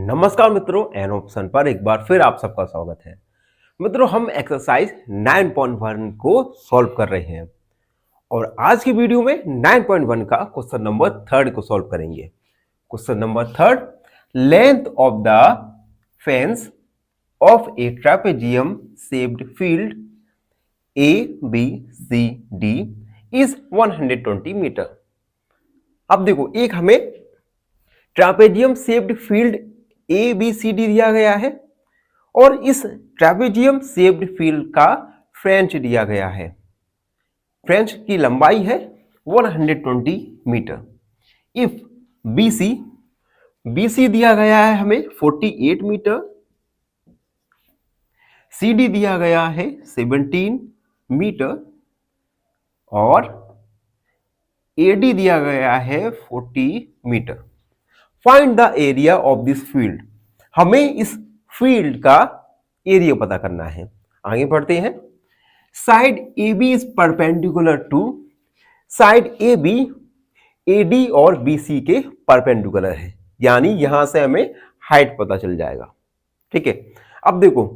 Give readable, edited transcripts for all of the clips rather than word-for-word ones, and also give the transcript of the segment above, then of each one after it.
नमस्कार मित्रों, an option पर एक बार फिर आप सबका स्वागत है। मित्रों, हम एक्सरसाइज 9.1 को सॉल्व कर रहे हैं और आज की वीडियो में 9.1 का क्वेश्चन नंबर 3 को सॉल्व करेंगे। Question number 3, length of the fence of a trapezium shaped field A B C D is 120 metre. अब देखो, एक हमें trapezium shaped field A B C D दिया गया है और इस ट्रेपेजियम शेप्ड फील्ड का फ्रेंच दिया गया है। फ्रेंच की लंबाई है 120 मीटर। इफ बीसी बीसी दिया गया है हमें 48 मीटर, सीडी दिया गया है 17 मीटर और एडी दिया गया है 40 metre. Find the area of this field. हमें इस फील्ड का एरिया पता करना है। आगे बढ़ते हैं। Side A B is perpendicular to, side A B AD और बीसी के परपेंडिकुलर है, यानी यहां से हमें हाइट पता चल जाएगा। ठीक है, अब देखो,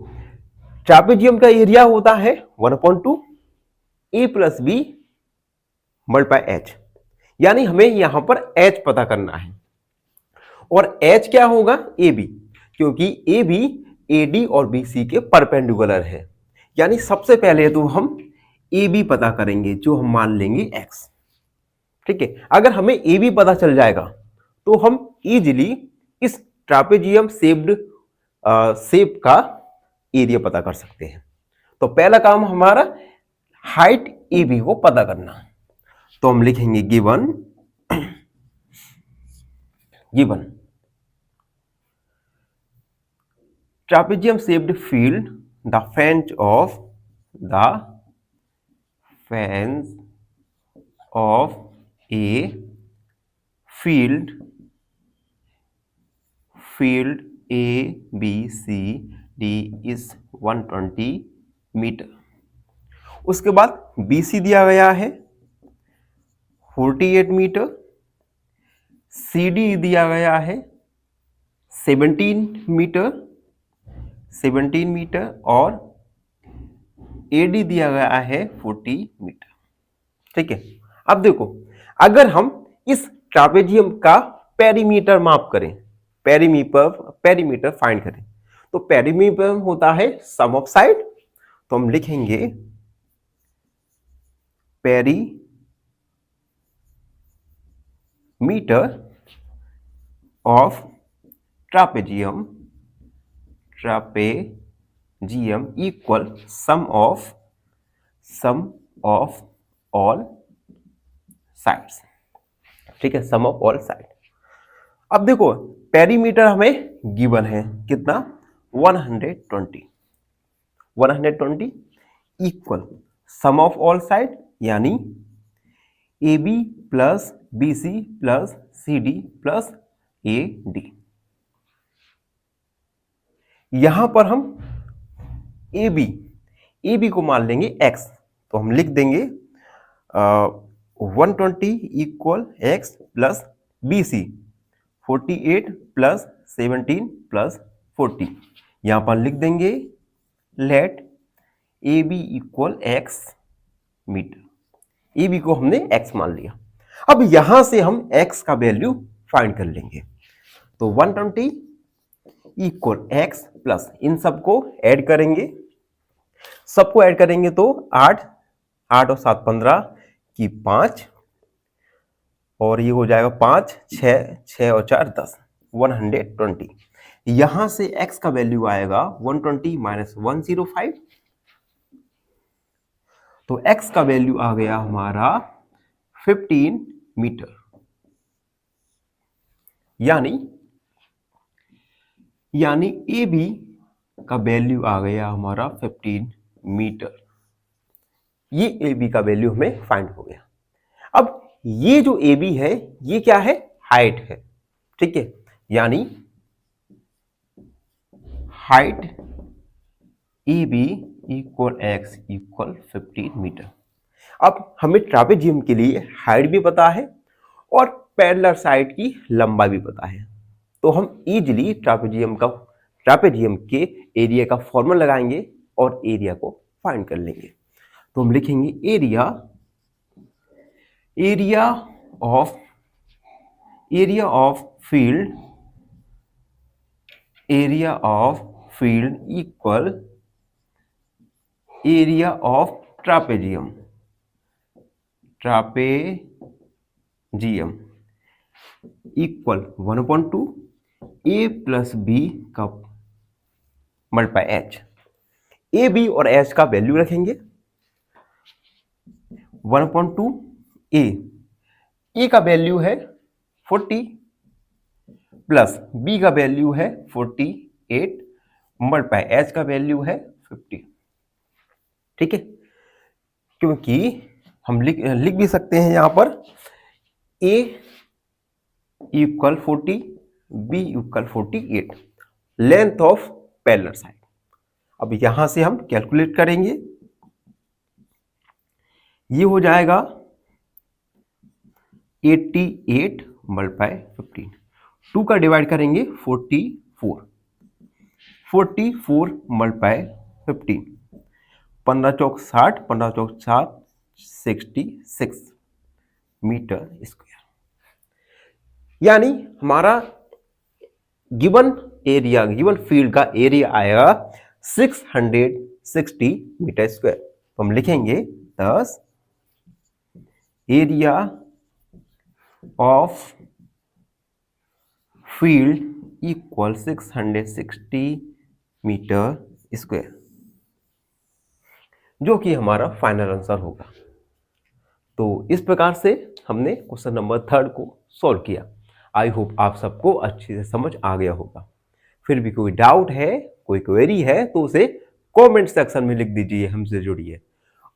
ट्रेपेजियम का एरिया होता है 1/2 A plus B multiply H, यानी हमें यहां पर एच पता करना है। और h क्या होगा? ए बी, क्योंकि ए बी एडी और बीसी के परपेंडिकुलर है, यानी सबसे पहले तो हम ए बी पता करेंगे, जो हम मान लेंगे x। ठीक है, अगर हमें ए बी पता चल जाएगा तो हम इजीली इस ट्रापेजियम शेप्ड शेप का एरिया पता कर सकते हैं। तो पहला काम हमारा हाइट ए बी को पता करना। तो हम लिखेंगे given trapezium shaped field, the flange of a field A B C D is 120 metre. उसके बाद BC दिया गया है 48 मीटर, CD दिया गया है 17 मीटर और AD दिया गया है 40 मीटर। ठीक है, अब देखो, अगर हम इस ट्रापेजियम का पेरीमीटर माप करें, पेरीमीटर फाइंड करें, तो पेरीमीटर होता है सम ऑफ साइड। तो हम लिखेंगे perimeter of trapezium equal sum of all sides. ठीक है, सम ऑफ ऑल साइड। अब देखो, पेरीमीटर हमें गिवन है कितना? 120 equal sum of all side, यानी A B plus B C plus C D plus A D. यहां पर हम ए बी को मान लेंगे x, तो हम लिख देंगे 120 equal x plus B C 48 plus 17 plus 40। यहां पर लिख देंगे let A B equal x metre. A B को हमने x मान लिया। अब यहां से हम x का वैल्यू फाइंड कर लेंगे। तो 120 इक्वल x प्लस इन सबको ऐड करेंगे, सबको ऐड करेंगे तो 8 और 7 15 की 5 और ये हो जाएगा 5 6 और 4 10 120। यहां से x का वैल्यू आएगा 120 माइनस 105, तो x का वैल्यू आ गया हमारा 15 मीटर, यानी ए बी का वैल्यू आ गया हमारा 15 मीटर। ये ए बी का वैल्यू हमें फाइंड हो गया। अब ये जो ए बी है, ये क्या है? हाइट है। ठीक है, यानी height A B equal x equal 15 metre. अब हमें ट्रापेजियम के लिए हाइट भी पता है और पैरेलल साइड की लंबाई भी पता है। तो हम इजीली ट्रापेजियम के एरिया का फॉर्मूला लगाएंगे और एरिया को फाइंड कर लेंगे। तो हम लिखेंगे area of field equal area of trapezium equal 1/2 A plus B का मल्टीप्लाई एच। ए बी और एच का वैल्यू रखेंगे 1/2 ए का वैल्यू है 40 प्लस बी का वैल्यू है 48 मल्टीप्लाई एच का वैल्यू है 50। ठीक है, क्योंकि हम लिख भी सकते हैं यहां पर A equal 40 B equal 48 length of parallel side. अब यहां से हम कैलकुलेट करेंगे, ये हो जाएगा 88 मल्टीप्लाई 15, 2 का डिवाइड करेंगे 44 मल्टीप्लाई 15, 15 चौक 60, 15 चौक 60, 66 मीटर स्क्वायर। यानी हमारा गिवन फील्ड का एरिया आएगा 660 मीटर स्क्वायर। तो हम लिखेंगे thus area of field equal 660 metre square, जो कि हमारा फाइनल आंसर होगा। तो इस प्रकार से हमने क्वेश्चन नंबर 3 को सॉल्व किया। आई होप आप सबको अच्छे से समझ आ गया होगा। फिर भी कोई डाउट है, कोई क्वेरी है तो उसे कमेंट सेक्शन में लिख दीजिए, हमसे जुड़िए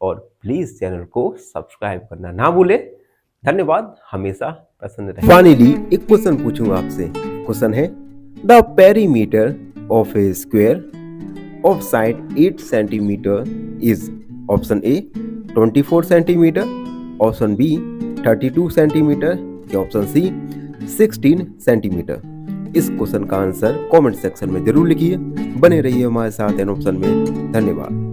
और प्लीज चैनल को सब्सक्राइब करना ना भूलें। धन्यवाद, हमेशा पसंद रहे। फाइनली एक क्वेश्चन पूछूंगा आपसे। क्वेश्चन है the perimeter of a square of side 8 centimetre is option A 24 centimetre, option B 32 centimetre या ऑप्शन सी 16 सेंटीमीटर। इस क्वेश्चन का आंसर कमेंट सेक्शन में जरूर लिखिए। बने रहिए हमारे साथ एन ऑप्शन में। धन्यवाद।